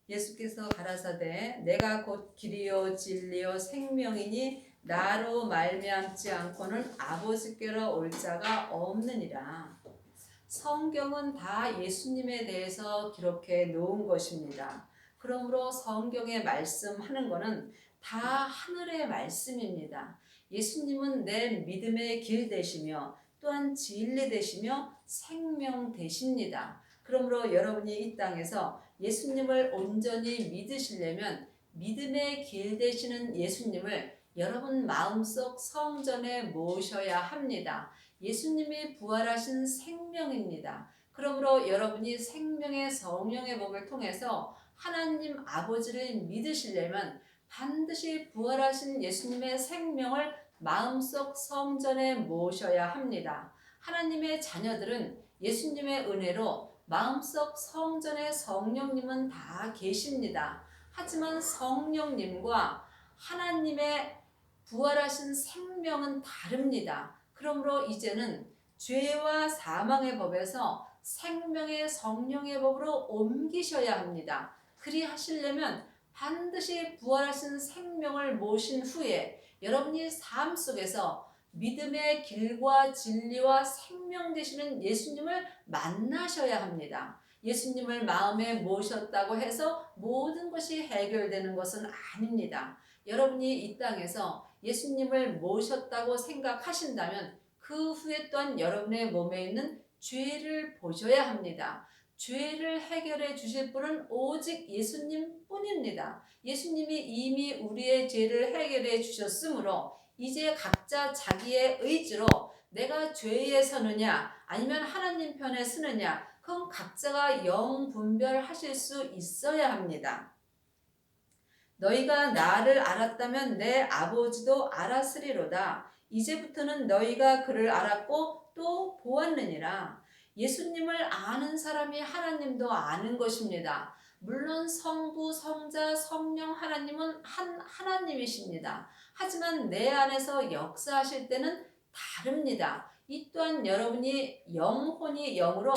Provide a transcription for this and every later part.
예수께서 가라사대 내가 곧 길이요 진리요 생명이니 나로 말미암지 않고는 아버지께로 올 자가 없느니라. 성경은 다 예수님에 대해서 기록해 놓은 것입니다. 그러므로 성경에 말씀하는 것은 다 하늘의 말씀입니다. 예수님은 내 믿음의 길 되시며 또한 진리 되시며 생명 되십니다. 그러므로 여러분이 이 땅에서 예수님을 온전히 믿으시려면 믿음의 길 되시는 예수님을 여러분 마음속 성전에 모셔야 합니다. 예수님이 부활하신 생명입니다. 그러므로 여러분이 생명의 성령의 법을 통해서 하나님 아버지를 믿으시려면 반드시 부활하신 예수님의 생명을 마음속 성전에 모셔야 합니다. 하나님의 자녀들은 예수님의 은혜로 마음속 성전에 성령님은 다 계십니다. 하지만 성령님과 하나님의 부활하신 생명은 다릅니다. 그러므로 이제는 죄와 사망의 법에서 생명의 성령의 법으로 옮기셔야 합니다. 그리하시려면 반드시 부활하신 생명을 모신 후에 여러분이 삶 속에서 믿음의 길과 진리와 생명 되시는 예수님을 만나셔야 합니다. 예수님을 마음에 모셨다고 해서 모든 것이 해결되는 것은 아닙니다. 여러분이 이 땅에서 예수님을 모셨다고 생각하신다면 그 후에 또한 여러분의 몸에 있는 죄를 보셔야 합니다. 죄를 해결해 주실 분은 오직 예수님 뿐입니다. 예수님이 이미 우리의 죄를 해결해 주셨으므로 이제 각자 자기의 의지로 내가 죄에 서느냐 아니면 하나님 편에 서느냐 그건 각자가 영분별하실 수 있어야 합니다. 너희가 나를 알았다면 내 아버지도 알았으리로다. 이제부터는 너희가 그를 알았고 또 보았느니라. 예수님을 아는 사람이 하나님도 아는 것입니다. 물론 성부, 성자, 성령 하나님은 하나님이십니다. 하지만 내 안에서 역사하실 때는 다릅니다. 이 또한 여러분이 영혼이 영으로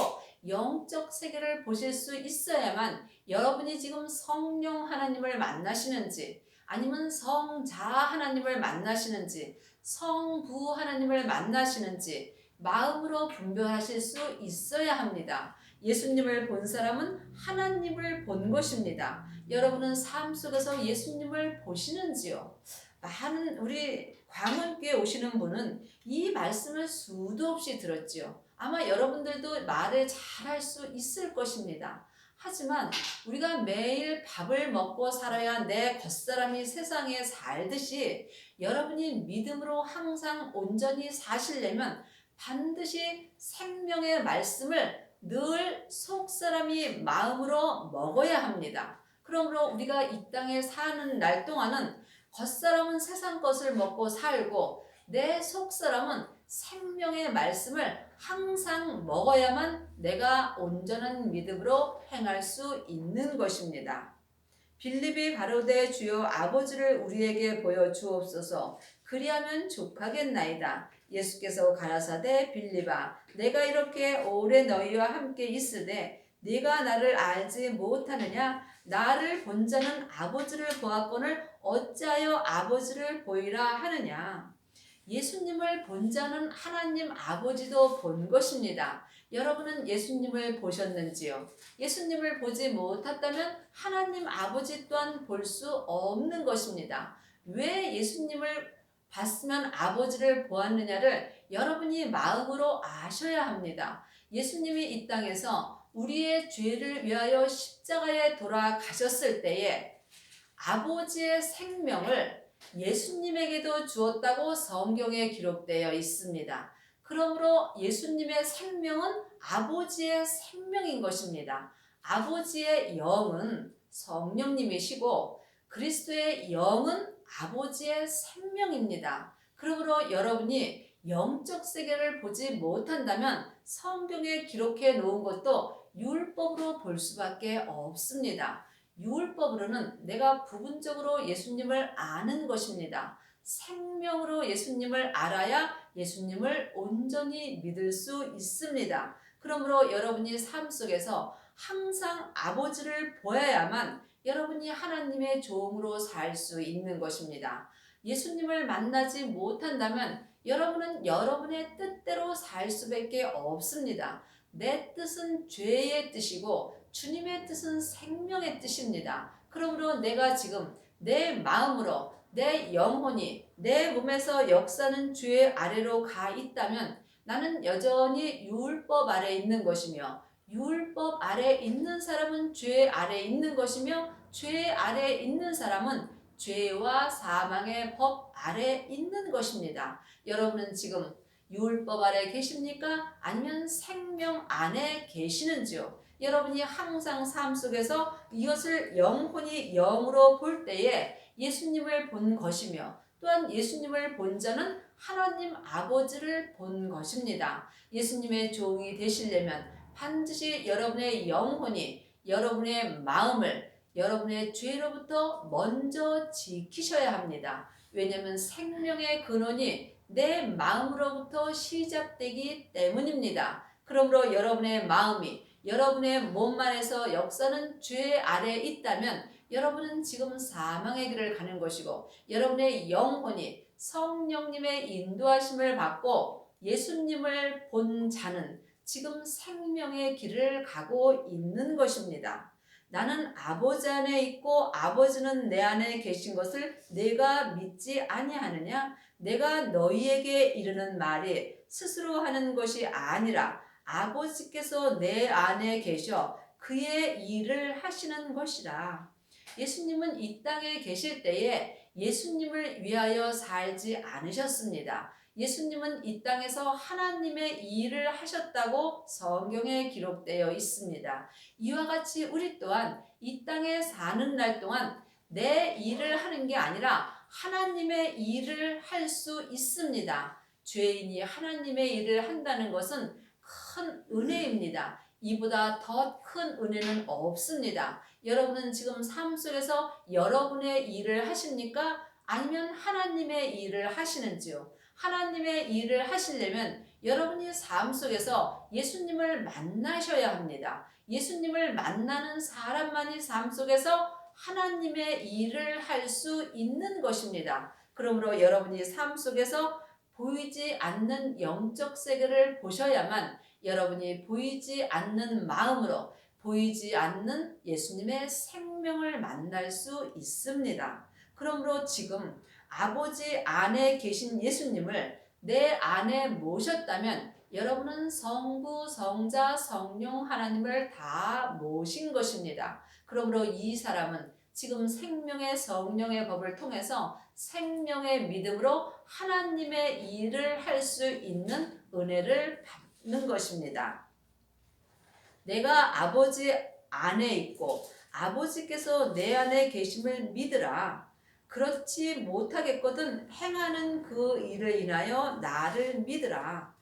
영적 세계를 보실 수 있어야만 여러분이 지금 성령 하나님을 만나시는지 아니면 성자 하나님을 만나시는지 성부 하나님을 만나시는지 마음으로 분별하실 수 있어야 합니다. 예수님을 본 사람은 하나님을 본 것입니다. 여러분은 삶 속에서 예수님을 보시는지요? 많은 우리 광원교회 오시는 분은 이 말씀을 수도 없이 들었지요. 아마 여러분들도 말을 잘할 수 있을 것입니다. 하지만 우리가 매일 밥을 먹고 살아야 내 겉사람이 세상에 살듯이 여러분이 믿음으로 항상 온전히 사시려면 반드시 생명의 말씀을 늘 속사람이 마음으로 먹어야 합니다. 그러므로 우리가 이 땅에 사는 날 동안은 겉사람은 세상 것을 먹고 살고 내 속사람은 생명의 말씀을 항상 먹어야만 내가 온전한 믿음으로 행할 수 있는 것입니다. 빌립이 가로되 주여 아버지를 우리에게 보여 주옵소서 그리하면 족하겠나이다. 예수께서 가라사대 빌립아 내가 이렇게 오래 너희와 함께 있으되 네가 나를 알지 못하느냐 나를 본 자는 아버지를 보았거늘 어찌하여 아버지를 보이라 하느냐. 예수님을 본 자는 하나님 아버지도 본 것입니다. 여러분은 예수님을 보셨는지요? 예수님을 보지 못했다면 하나님 아버지 또한 볼 수 없는 것입니다. 왜 예수님을 봤으면 아버지를 보았느냐를 여러분이 마음으로 아셔야 합니다. 예수님이 이 땅에서 우리의 죄를 위하여 십자가에 돌아가셨을 때에 아버지의 생명을 예수님에게도 주었다고 성경에 기록되어 있습니다. 그러므로 예수님의 생명은 아버지의 생명인 것입니다. 아버지의 영은 성령님이시고 그리스도의 영은 아버지의 생명입니다. 그러므로 여러분이 영적 세계를 보지 못한다면 성경에 기록해 놓은 것도 율법으로 볼 수밖에 없습니다. 율법으로는 내가 부분적으로 예수님을 아는 것입니다. 생명으로 예수님을 알아야 예수님을 온전히 믿을 수 있습니다. 그러므로 여러분이 삶 속에서 항상 아버지를 보아야만 여러분이 하나님의 종으로 살 수 있는 것입니다. 예수님을 만나지 못한다면 여러분은 여러분의 뜻대로 살 수밖에 없습니다. 내 뜻은 죄의 뜻이고 주님의 뜻은 생명의 뜻입니다. 그러므로 내가 지금 내 마음으로 내 영혼이 내 몸에서 역사는 죄 아래로 가 있다면 나는 여전히 율법 아래 있는 것이며 율법 아래 있는 사람은 죄 아래 있는 것이며 죄 아래 있는 사람은 죄와 사망의 법 아래 있는 것입니다. 여러분은 지금 율법 아래 계십니까? 아니면 생명 안에 계시는지요? 여러분이 항상 삶 속에서 이것을 영혼이 영으로 볼 때에 예수님을 본 것이며 또한 예수님을 본 자는 하나님 아버지를 본 것입니다. 예수님의 종이 되시려면 반드시 여러분의 영혼이 여러분의 마음을 여러분의 죄로부터 먼저 지키셔야 합니다. 왜냐하면 생명의 근원이 내 마음으로부터 시작되기 때문입니다. 그러므로 여러분의 마음이 여러분의 몸 안에서 역사는 죄 아래에 있다면 여러분은 지금 사망의 길을 가는 것이고 여러분의 영혼이 성령님의 인도하심을 받고 예수님을 본 자는 지금 생명의 길을 가고 있는 것입니다. 나는 아버지 안에 있고 아버지는 내 안에 계신 것을 내가 믿지 아니하느냐? 내가 너희에게 이르는 말이 스스로 하는 것이 아니라 아버지께서 내 안에 계셔 그의 일을 하시는 것이라. 예수님은 이 땅에 계실 때에 예수님을 위하여 살지 않으셨습니다. 예수님은 이 땅에서 하나님의 일을 하셨다고 성경에 기록되어 있습니다. 이와 같이 우리 또한 이 땅에 사는 날 동안 내 일을 하는 게 아니라 하나님의 일을 할 수 있습니다. 죄인이 하나님의 일을 한다는 것은 큰 은혜입니다. 이보다 더 큰 은혜는 없습니다. 여러분은 지금 삶 속에서 여러분의 일을 하십니까? 아니면 하나님의 일을 하시는지요? 하나님의 일을 하시려면 여러분이 삶 속에서 예수님을 만나셔야 합니다. 예수님을 만나는 사람만이 삶 속에서 하나님의 일을 할 수 있는 것입니다. 그러므로 여러분이 삶 속에서 보이지 않는 영적 세계를 보셔야만 여러분이 보이지 않는 마음으로 보이지 않는 예수님의 생명을 만날 수 있습니다. 그러므로 지금 아버지 안에 계신 예수님을 내 안에 모셨다면 여러분은 성부, 성자, 성령 하나님을 다 모신 것입니다. 그러므로 이 사람은 지금 생명의 성령의 법을 통해서 생명의 믿음으로 하나님의 일을 할 수 있는 은혜를 받는 것입니다. 내가 아버지 안에 있고 아버지께서 내 안에 계심을 믿으라. 그렇지 못하겠거든 행하는 그 일을 인하여 나를 믿으라.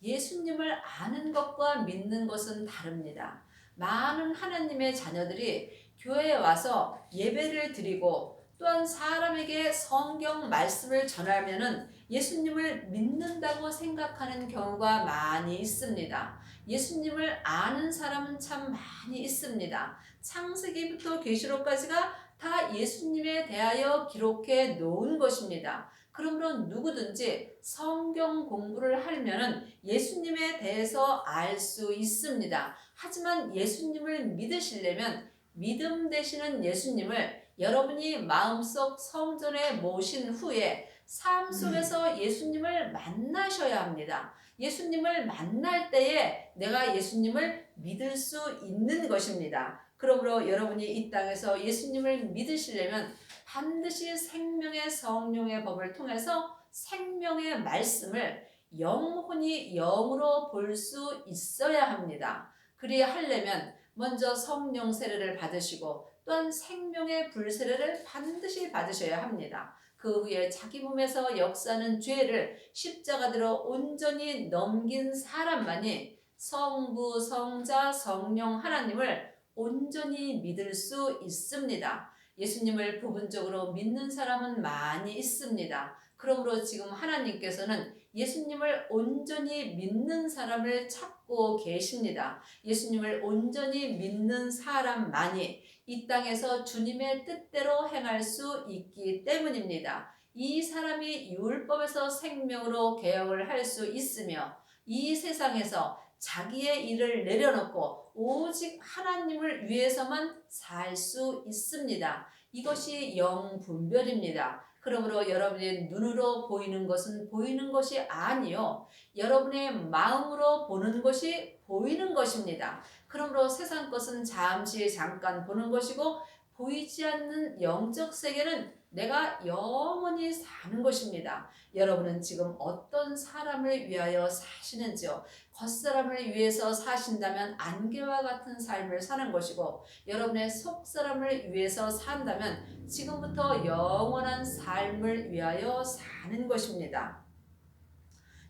예수님을 아는 것과 믿는 것은 다릅니다. 많은 하나님의 자녀들이 교회에 와서 예배를 드리고 또한 사람에게 성경 말씀을 전하면은 예수님을 믿는다고 생각하는 경우가 많이 있습니다. 예수님을 아는 사람은 참 많이 있습니다. 창세기부터 계시록까지가 다 예수님에 대하여 기록해 놓은 것입니다. 그러므로 누구든지 성경 공부를 하면은 예수님에 대해서 알 수 있습니다. 하지만 예수님을 믿으시려면 믿음 되시는 예수님을 여러분이 마음속 성전에 모신 후에 삶 속에서 예수님을 만나셔야 합니다. 예수님을 만날 때에 내가 예수님을 믿을 수 있는 것입니다. 그러므로 여러분이 이 땅에서 예수님을 믿으시려면 반드시 생명의 성령의 법을 통해서 생명의 말씀을 영혼이 영으로 볼 수 있어야 합니다. 그리야 하려면 먼저 성령 세례를 받으시고 또한 생명의 불 세례를 반드시 받으셔야 합니다. 그 후에 자기 몸에서 역사하는 죄를 십자가대로 온전히 넘긴 사람만이 성부, 성자, 성령 하나님을 온전히 믿을 수 있습니다. 예수님을 부분적으로 믿는 사람은 많이 있습니다. 그러므로 지금 하나님께서는 예수님을 온전히 믿는 사람을 찾고 계십니다. 예수님을 온전히 믿는 사람만이 이 땅에서 주님의 뜻대로 행할 수 있기 때문입니다. 이 사람이 율법에서 생명으로 개혁을 할 수 있으며 이 세상에서 자기의 일을 내려놓고 오직 하나님을 위해서만 살 수 있습니다. 이것이 영분별입니다. 그러므로 여러분의 눈으로 보이는 것은 보이는 것이 아니요, 여러분의 마음으로 보는 것이 보이는 것입니다. 그러므로 세상 것은 잠시 잠깐 보는 것이고 보이지 않는 영적 세계는 내가 영원히 사는 것입니다. 여러분은 지금 어떤 사람을 위하여 사시는지요? 겉사람을 위해서 사신다면 안개와 같은 삶을 사는 것이고, 여러분의 속사람을 위해서 산다면 지금부터 영원한 삶을 위하여 사는 것입니다.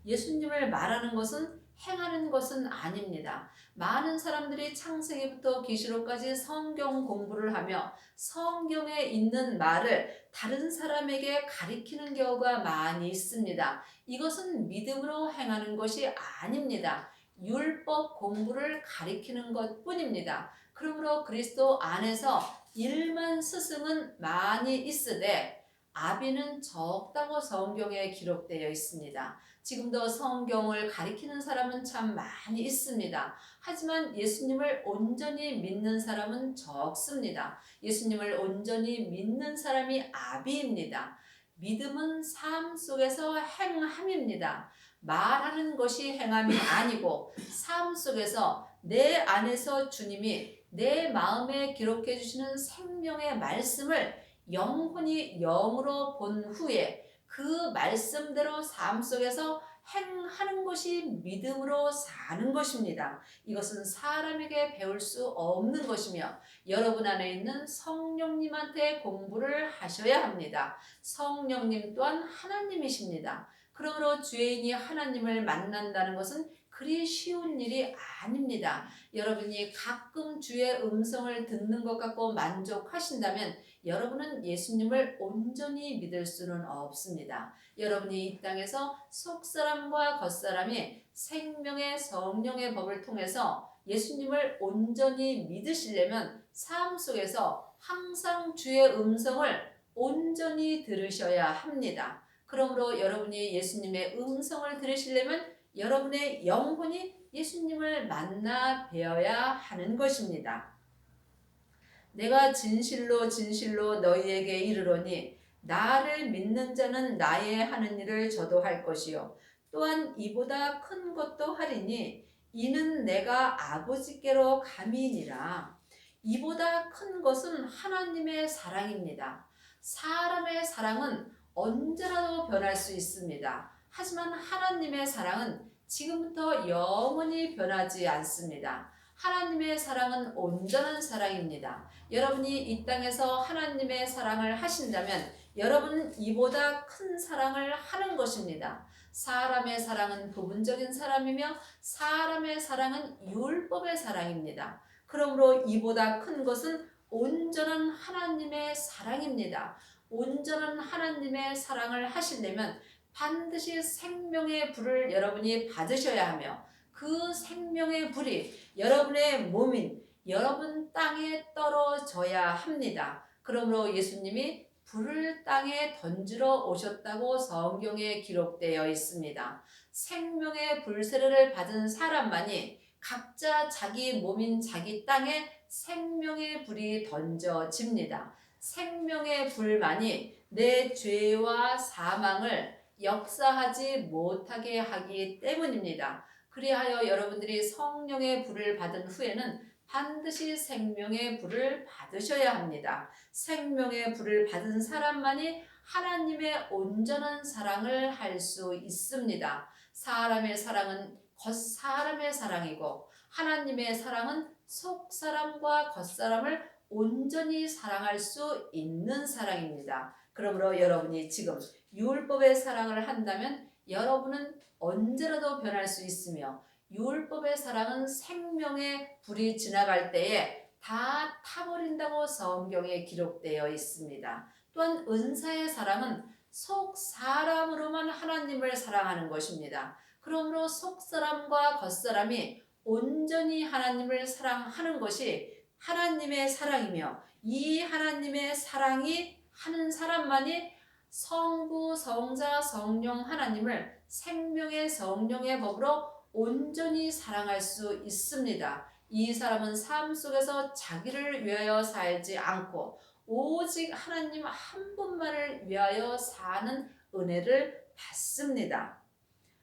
예수님을 말하는 것은 행하는 것은 아닙니다. 많은 사람들이 창세기부터 계시록까지 성경 공부를 하며 성경에 있는 말을 다른 사람에게 가리키는 경우가 많이 있습니다. 이것은 믿음으로 행하는 것이 아닙니다. 율법 공부를 가리키는 것뿐입니다. 그러므로 그리스도 안에서 일만 스승은 많이 있으되 아비는 적다고 성경에 기록되어 있습니다. 지금도 성경을 가리키는 사람은 참 많이 있습니다. 하지만 예수님을 온전히 믿는 사람은 적습니다. 예수님을 온전히 믿는 사람이 아비입니다. 믿음은 삶 속에서 행함입니다. 말하는 것이 행함이 아니고 삶 속에서 내 안에서 주님이 내 마음에 기록해 주시는 생명의 말씀을 영혼이 영으로 본 후에 그 말씀대로 삶 속에서 행하는 것이 믿음으로 사는 것입니다. 이것은 사람에게 배울 수 없는 것이며 여러분 안에 있는 성령님한테 공부를 하셔야 합니다. 성령님 또한 하나님이십니다. 그러므로 죄인이 하나님을 만난다는 것은 그리 쉬운 일이 아닙니다. 여러분이 가끔 주의 음성을 듣는 것 같고 만족하신다면 여러분은 예수님을 온전히 믿을 수는 없습니다. 여러분이 이 땅에서 속사람과 겉사람이 생명의 성령의 법을 통해서 예수님을 온전히 믿으시려면 삶 속에서 항상 주의 음성을 온전히 들으셔야 합니다. 그러므로 여러분이 예수님의 음성을 들으시려면 여러분의 영혼이 예수님을 만나 뵈어야 하는 것입니다. 내가 진실로 진실로 너희에게 이르노니 나를 믿는 자는 나의 하는 일을 저도 할 것이요 또한 이보다 큰 것도 하리니 이는 내가 아버지께로 감이니라. 이보다 큰 것은 하나님의 사랑입니다. 사람의 사랑은 언제라도 변할 수 있습니다. 하지만 하나님의 사랑은 지금부터 영원히 변하지 않습니다. 하나님의 사랑은 온전한 사랑입니다. 여러분이 이 땅에서 하나님의 사랑을 하신다면 여러분은 이보다 큰 사랑을 하는 것입니다. 사람의 사랑은 부분적인 사랑이며 사람의 사랑은 율법의 사랑입니다. 그러므로 이보다 큰 것은 온전한 하나님의 사랑입니다. 온전한 하나님의 사랑을 하시려면 반드시 생명의 불을 여러분이 받으셔야 하며 그 생명의 불이 여러분의 몸인 여러분 땅에 떨어져야 합니다. 그러므로 예수님이 불을 땅에 던지러 오셨다고 성경에 기록되어 있습니다. 생명의 불세례를 받은 사람만이 각자 자기 몸인 자기 땅에 생명의 불이 던져집니다. 생명의 불만이 내 죄와 사망을 역사하지 못하게 하기 때문입니다. 그리하여 여러분들이 성령의 불을 받은 후에는 반드시 생명의 불을 받으셔야 합니다. 생명의 불을 받은 사람만이 하나님의 온전한 사랑을 할 수 있습니다. 사람의 사랑은 겉사람의 사랑이고 하나님의 사랑은 속사람과 겉사람을 온전히 사랑할 수 있는 사랑입니다. 그러므로 여러분이 지금 율법의 사랑을 한다면 여러분은 언제라도 변할 수 있으며 율법의 사랑은 생명의 불이 지나갈 때에 다 타버린다고 성경에 기록되어 있습니다. 또한 은사의 사랑은 속 사람으로만 하나님을 사랑하는 것입니다. 그러므로 속 사람과 겉 사람이 온전히 하나님을 사랑하는 것이 하나님의 사랑이며, 이 하나님의 사랑이 하는 사람만이 성부, 성자, 성령 하나님을 생명의 성령의 법으로 온전히 사랑할 수 있습니다. 이 사람은 삶 속에서 자기를 위하여 살지 않고 오직 하나님 한 분만을 위하여 사는 은혜를 받습니다.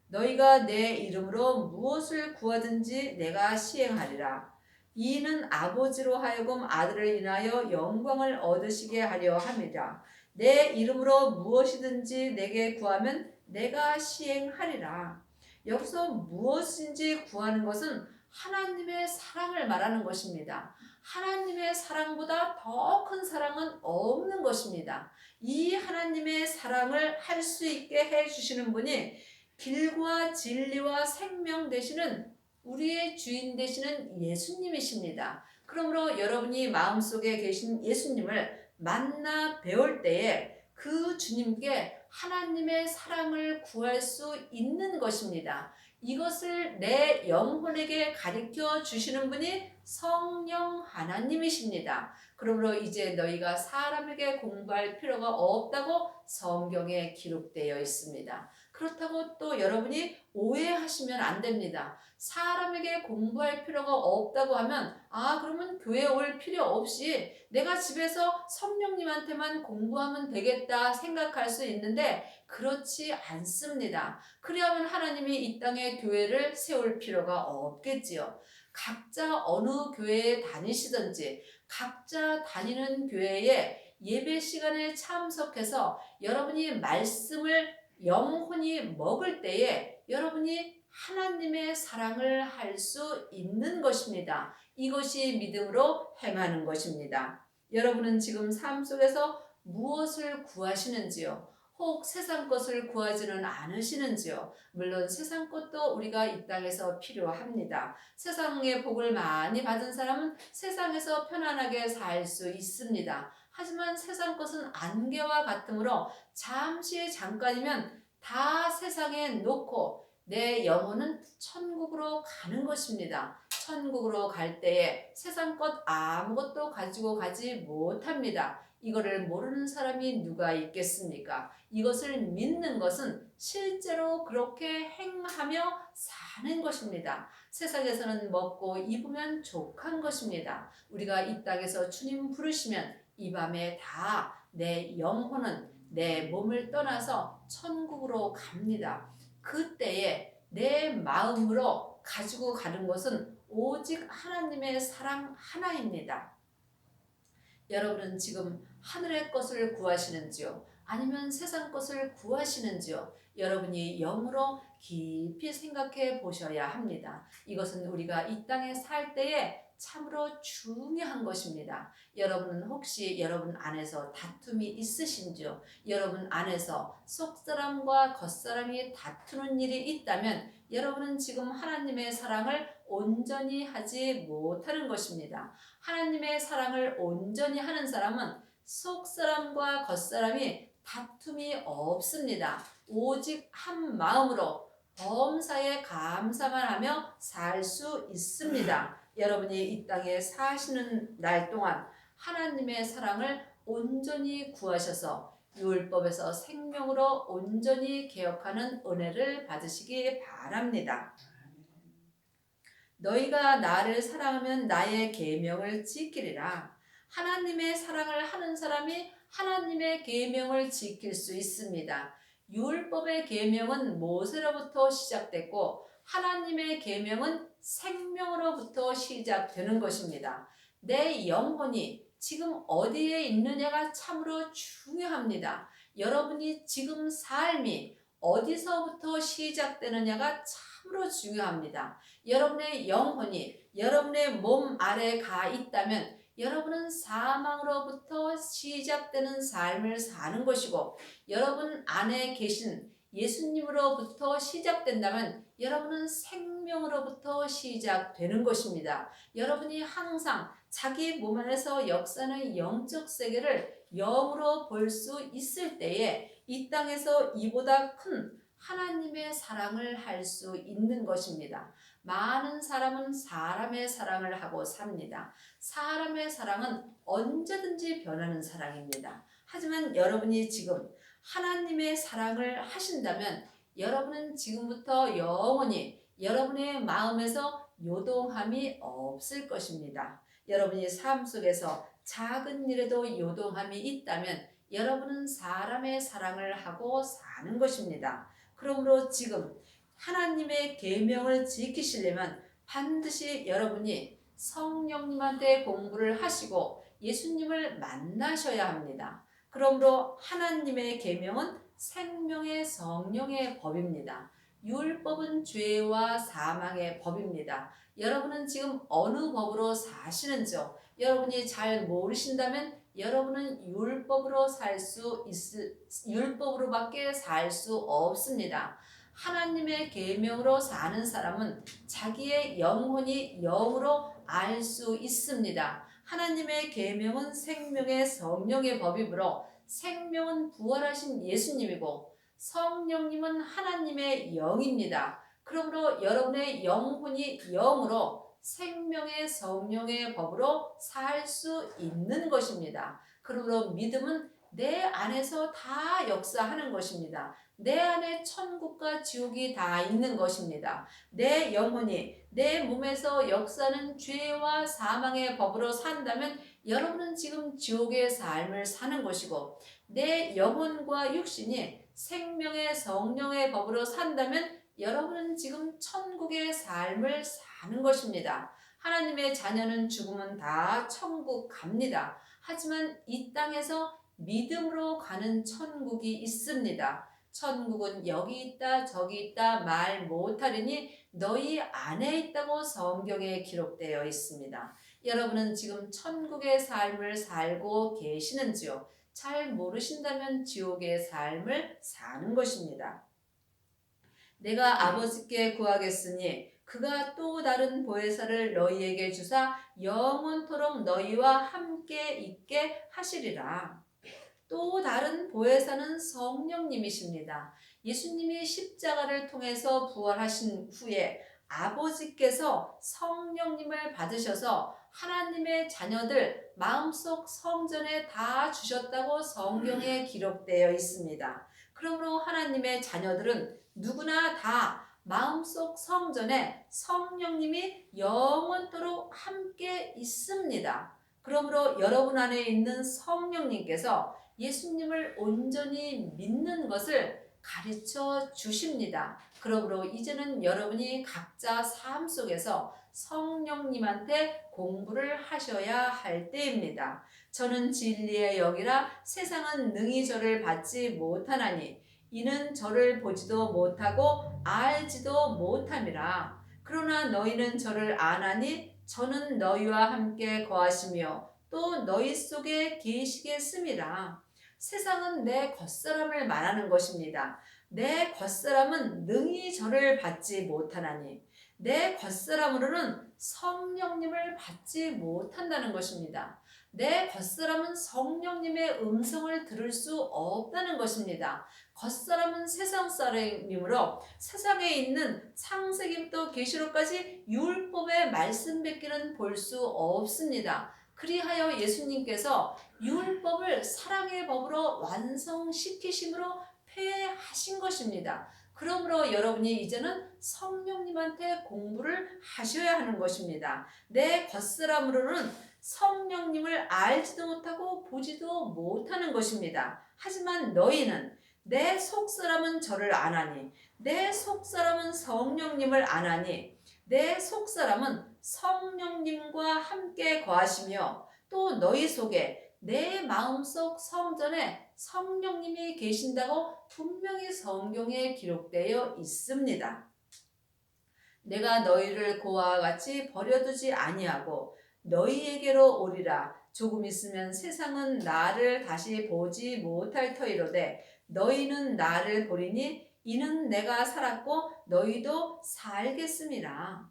너희가 내 이름으로 무엇을 구하든지 내가 시행하리라. 이는 아버지로 하여금 아들을 인하여 영광을 얻으시게 하려 함이라. 내 이름으로 무엇이든지 내게 구하면 내가 시행하리라. 여기서 무엇인지 구하는 것은 하나님의 사랑을 말하는 것입니다. 하나님의 사랑보다 더 큰 사랑은 없는 것입니다. 이 하나님의 사랑을 할 수 있게 해주시는 분이 길과 진리와 생명 되시는 우리의 주인 되시는 예수님이십니다. 그러므로 여러분이 마음속에 계신 예수님을 만나 배울 때에 그 주님께 하나님의 사랑을 구할 수 있는 것입니다. 이것을 내 영혼에게 가르쳐 주시는 분이 성령 하나님이십니다. 그러므로 이제 너희가 사람에게 공부할 필요가 없다고 성경에 기록되어 있습니다. 그렇다고 또 여러분이 오해하시면 안 됩니다. 사람에게 공부할 필요가 없다고 하면 그러면 교회 올 필요 없이 내가 집에서 성령님한테만 공부하면 되겠다 생각할 수 있는데 그렇지 않습니다. 그래야만 하나님이 이 땅에 교회를 세울 필요가 없겠지요. 각자 어느 교회에 다니시든지 각자 다니는 교회에 예배 시간에 참석해서 여러분이 말씀을 영혼이 먹을 때에 여러분이 하나님의 사랑을 할 수 있는 것입니다. 이것이 믿음으로 행하는 것입니다. 여러분은 지금 삶 속에서 무엇을 구하시는지요? 혹 세상 것을 구하지는 않으시는지요? 물론 세상 것도 우리가 이 땅에서 필요합니다. 세상의 복을 많이 받은 사람은 세상에서 편안하게 살 수 있습니다. 하지만 세상 것은 안개와 같으므로 잠깐이면 다 세상에 놓고 내 영혼은 천국으로 가는 것입니다. 천국으로 갈 때에 세상 것 아무것도 가지고 가지 못합니다. 이거를 모르는 사람이 누가 있겠습니까? 이것을 믿는 것은 실제로 그렇게 행하며 사는 것입니다. 세상에서는 먹고 입으면 족한 것입니다. 우리가 이 땅에서 주님 부르시면 이 밤에 다 내 영혼은 내 몸을 떠나서 천국으로 갑니다. 그때에 내 마음으로 가지고 가는 것은 오직 하나님의 사랑 하나입니다. 여러분은 지금 하늘의 것을 구하시는지요? 아니면 세상 것을 구하시는지요? 여러분이 영으로 깊이 생각해 보셔야 합니다. 이것은 우리가 이 땅에 살 때에 참으로 중요한 것입니다. 여러분은 혹시 여러분 안에서 다툼이 있으신지요? 여러분 안에서 속사람과 겉사람이 다투는 일이 있다면 여러분은 지금 하나님의 사랑을 온전히 하지 못하는 것입니다. 하나님의 사랑을 온전히 하는 사람은 속사람과 겉사람이 다툼이 없습니다. 오직 한 마음으로 범사에 감사만 하며 살 수 있습니다. 여러분이 이 땅에 사시는 날 동안 하나님의 사랑을 온전히 구하셔서 율법에서 생명으로 온전히 개혁하는 은혜를 받으시기 바랍니다. 너희가 나를 사랑하면 나의 계명을 지키리라. 하나님의 사랑을 하는 사람이 하나님의 계명을 지킬 수 있습니다. 율법의 계명은 모세로부터 시작됐고 하나님의 계명은 생명으로부터 시작되는 것입니다. 내 영혼이 지금 어디에 있느냐가 참으로 중요합니다. 여러분이 지금 삶이 어디서부터 시작되느냐가 참으로 중요합니다. 여러분의 영혼이 여러분의 몸 아래 가 있다면 여러분은 사망으로부터 시작되는 삶을 사는 것이고 여러분 안에 계신 예수님으로부터 시작된다면 여러분은 생명으로부터 시작되는 것입니다. 여러분이 항상 자기 몸 안에서 역사하는 영적 세계를 영으로 볼 수 있을 때에 이 땅에서 이보다 큰 하나님의 사랑을 할 수 있는 것입니다. 많은 사람은 사람의 사랑을 하고 삽니다. 사람의 사랑은 언제든지 변하는 사랑입니다. 하지만 여러분이 지금 하나님의 사랑을 하신다면 여러분은 지금부터 영원히 여러분의 마음에서 요동함이 없을 것입니다. 여러분이 삶 속에서 작은 일에도 요동함이 있다면 여러분은 사람의 사랑을 하고 사는 것입니다. 그러므로 지금 하나님의 계명을 지키시려면 반드시 여러분이 성령님한테 공부를 하시고 예수님을 만나셔야 합니다. 그러므로 하나님의 계명은 생명의 성령의 법입니다. 율법은 죄와 사망의 법입니다. 여러분은 지금 어느 법으로 사시는지요? 여러분이 잘 모르신다면 여러분은 율법으로밖에 살 수 없습니다. 하나님의 계명으로 사는 사람은 자기의 영혼이 영으로 알 수 있습니다. 하나님의 계명은 생명의 성령의 법이므로 생명은 부활하신 예수님이고 성령님은 하나님의 영입니다. 그러므로 여러분의 영혼이 영으로 생명의 성령의 법으로 살 수 있는 것입니다. 그러므로 믿음은 내 안에서 다 역사하는 것입니다. 내 안에 천국과 지옥이 다 있는 것입니다. 내 영혼이 내 몸에서 역사하는 죄와 사망의 법으로 산다면 여러분은 지금 지옥의 삶을 사는 것이고 내 영혼과 육신이 생명의 성령의 법으로 산다면 여러분은 지금 천국의 삶을 사는 것입니다. 하나님의 자녀는 죽으면 다 천국 갑니다. 하지만 이 땅에서 믿음으로 가는 천국이 있습니다. 천국은 여기 있다 저기 있다 말 못하리니 너희 안에 있다고 성경에 기록되어 있습니다. 여러분은 지금 천국의 삶을 살고 계시는지요? 잘 모르신다면 지옥의 삶을 사는 것입니다. 내가 아버지께 구하겠으니 그가 또 다른 보혜사를 너희에게 주사 영원토록 너희와 함께 있게 하시리라. 또 다른 보혜사는 성령님이십니다. 예수님이 십자가를 통해서 부활하신 후에 아버지께서 성령님을 받으셔서 하나님의 자녀들 마음속 성전에 다 주셨다고 성경에 기록되어 있습니다. 그러므로 하나님의 자녀들은 누구나 다 마음속 성전에 성령님이 영원토록 함께 있습니다. 그러므로 여러분 안에 있는 성령님께서 예수님을 온전히 믿는 것을 가르쳐 주십니다. 그러므로 이제는 여러분이 각자 삶 속에서 성령님한테 공부를 하셔야 할 때입니다. 저는 진리의 영이라 세상은 능히 저를 받지 못하나니 이는 저를 보지도 못하고 알지도 못함이라. 그러나 너희는 저를 아나니 저는 너희와 함께 거하시며 또 너희 속에 계시겠음이라. 세상은 내 겉사람을 말하는 것입니다. 내 겉사람은 능히 저를 받지 못하나니 내 겉사람으로는 성령님을 받지 못한다는 것입니다. 내 겉사람은 성령님의 음성을 들을 수 없다는 것입니다. 겉사람은 세상 사람이므로 세상에 있는 창세기부터 계시록까지 율법의 말씀밖에는 볼 수 없습니다. 그리하여 예수님께서 율법을 사랑의 법으로 완성시키심으로 폐하신 것입니다. 그러므로 여러분이 이제는 성령님한테 공부를 하셔야 하는 것입니다. 내 겉사람으로는 성령님을 알지도 못하고 보지도 못하는 것입니다. 하지만 너희는 내 속사람은 저를 아나니 내 속사람은 성령님을 아나니 내 속사람은 성령님과 함께 거하시며 또 너희 속에 내 마음속 성전에 성령님이 계신다고 분명히 성경에 기록되어 있습니다. 내가 너희를 고아와 같이 버려두지 아니하고 너희에게로 오리라. 조금 있으면 세상은 나를 다시 보지 못할 터이로되 너희는 나를 보리니 이는 내가 살았고 너희도 살겠음이라.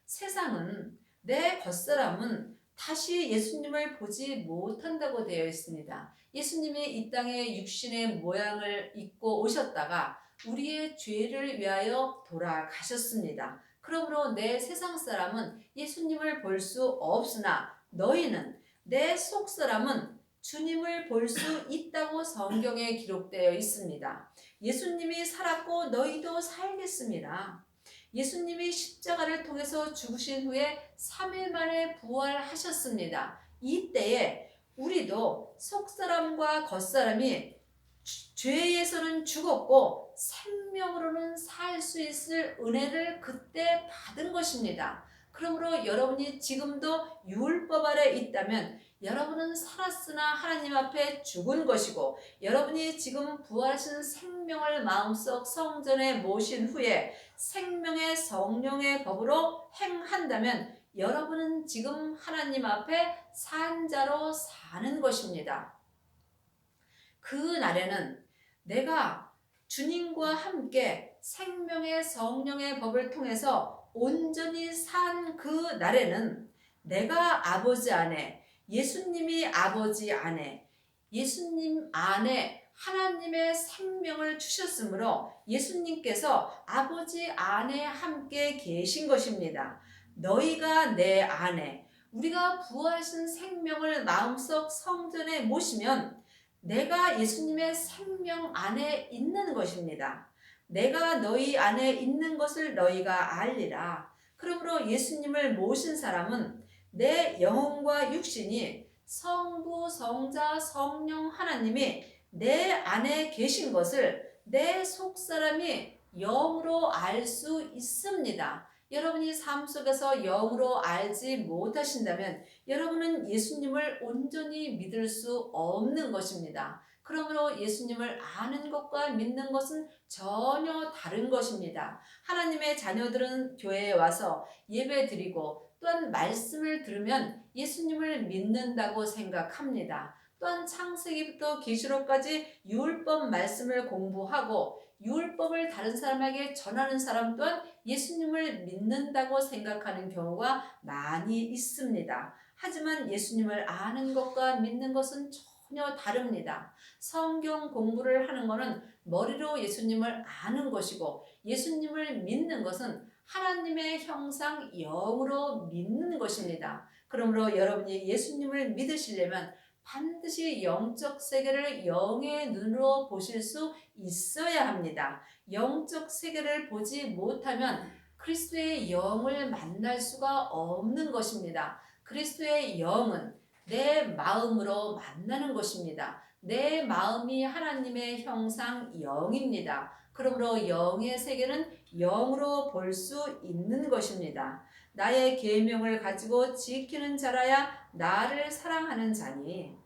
세상은 내 겉사람은 다시 예수님을 보지 못한다고 되어 있습니다. 예수님이 이 땅에 육신의 모양을 입고 오셨다가 우리의 죄를 위하여 돌아가셨습니다. 그러므로 내 세상 사람은 예수님을 볼 수 없으나 너희는, 내 속 사람은 주님을 볼 수 있다고 성경에 기록되어 있습니다. 예수님이 살았고 너희도 살겠습니다. 예수님이 십자가를 통해서 죽으신 후에 3일 만에 부활하셨습니다. 이때에 우리도 속사람과 겉사람이 죄에서는 죽었고 생명으로는 살 수 있을 은혜를 그때 받은 것입니다. 그러므로 여러분이 지금도 율법 아래 있다면 여러분은 살았으나 하나님 앞에 죽은 것이고, 여러분이 지금 부활하신 생명을 마음속 성전에 모신 후에 생명의 성령의 법으로 행한다면 여러분은 지금 하나님 앞에 산 자로 사는 것입니다. 그 날에는 내가 주님과 함께 생명의 성령의 법을 통해서 온전히 산 그 날에는 내가 아버지 안에, 예수님이 아버지 안에, 예수님 안에 하나님의 생명을 주셨으므로 예수님께서 아버지 안에 함께 계신 것입니다. 너희가 내 안에, 우리가 부활하신 생명을 마음속 성전에 모시면 내가 예수님의 생명 안에 있는 것입니다. 내가 너희 안에 있는 것을 너희가 알리라. 그러므로 예수님을 모신 사람은 내 영혼과 육신이 성부, 성자, 성령 하나님이 내 안에 계신 것을 내 속사람이 영으로 알 수 있습니다. 여러분이 삶 속에서 영으로 알지 못하신다면 여러분은 예수님을 온전히 믿을 수 없는 것입니다. 그러므로 예수님을 아는 것과 믿는 것은 전혀 다른 것입니다. 하나님의 자녀들은 교회에 와서 예배 드리고 또한 말씀을 들으면 예수님을 믿는다고 생각합니다. 또한 창세기부터 계시록까지 율법 말씀을 공부하고 율법을 다른 사람에게 전하는 사람 또한 예수님을 믿는다고 생각하는 경우가 많이 있습니다. 하지만 예수님을 아는 것과 믿는 것은 전혀 다릅니다. 성경 공부를 하는 것은 머리로 예수님을 아는 것이고, 예수님을 믿는 것은 하나님의 형상 영으로 믿는 것입니다. 그러므로 여러분이 예수님을 믿으시려면 반드시 영적 세계를 영의 눈으로 보실 수 있어야 합니다. 영적 세계를 보지 못하면 그리스도의 영을 만날 수가 없는 것입니다. 그리스도의 영은 내 마음으로 만나는 것입니다. 내 마음이 하나님의 형상 영입니다. 그러므로 영의 세계는 영으로 볼 수 있는 것입니다. 나의 계명을 가지고 지키는 자라야 나를 사랑하는 자니.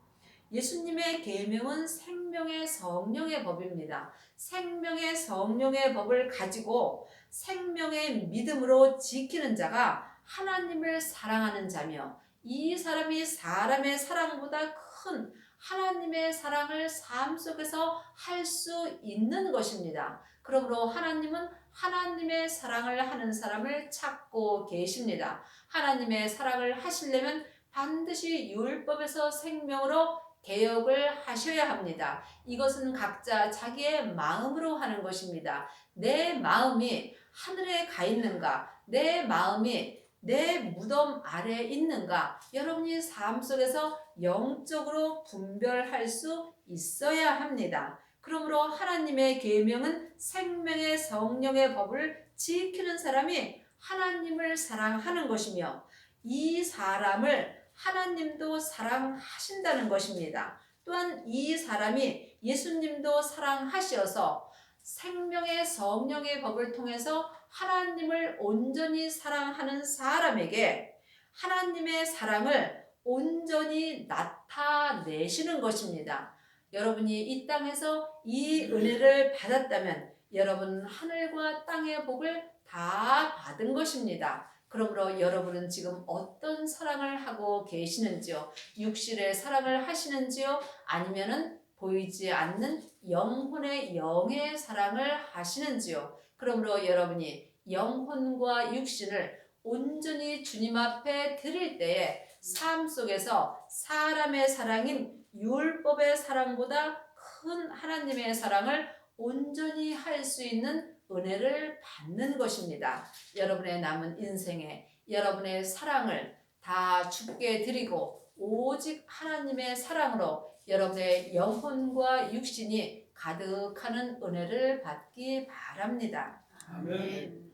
예수님의 계명은 생명의 성령의 법입니다. 생명의 성령의 법을 가지고 생명의 믿음으로 지키는 자가 하나님을 사랑하는 자며, 이 사람이 사람의 사랑보다 큰 하나님의 사랑을 삶 속에서 할 수 있는 것입니다. 그러므로 하나님은 하나님의 사랑을 하는 사람을 찾고 계십니다. 하나님의 사랑을 하시려면 반드시 율법에서 생명으로 개혁을 하셔야 합니다. 이것은 각자 자기의 마음으로 하는 것입니다. 내 마음이 하늘에 가 있는가? 내 마음이 내 무덤 아래에 있는가? 여러분이 삶 속에서 영적으로 분별할 수 있어야 합니다. 그러므로 하나님의 계명은 생명의 성령의 법을 지키는 사람이 하나님을 사랑하는 것이며, 이 사람을 하나님도 사랑하신다는 것입니다. 또한 이 사람이 예수님도 사랑하셔서 생명의 성령의 법을 통해서 하나님을 온전히 사랑하는 사람에게 하나님의 사랑을 온전히 나타내시는 것입니다. 여러분이 이 땅에서 이 은혜를 받았다면 여러분은 하늘과 땅의 복을 다 받은 것입니다. 그러므로 여러분은 지금 어떤 사랑을 하고 계시는지요? 육신의 사랑을 하시는지요? 아니면은 보이지 않는 영혼의 영의 사랑을 하시는지요? 그러므로 여러분이 영혼과 육신을 온전히 주님 앞에 드릴 때에 삶 속에서 사람의 사랑인 율법의 사랑보다 큰 하나님의 사랑을 온전히 할 수 있는 은혜를 받는 것입니다. 여러분의 남은 인생에 여러분의 사랑을 다 주께 드리고 오직 하나님의 사랑으로 여러분의 영혼과 육신이 가득하는 은혜를 받기 바랍니다. 아멘.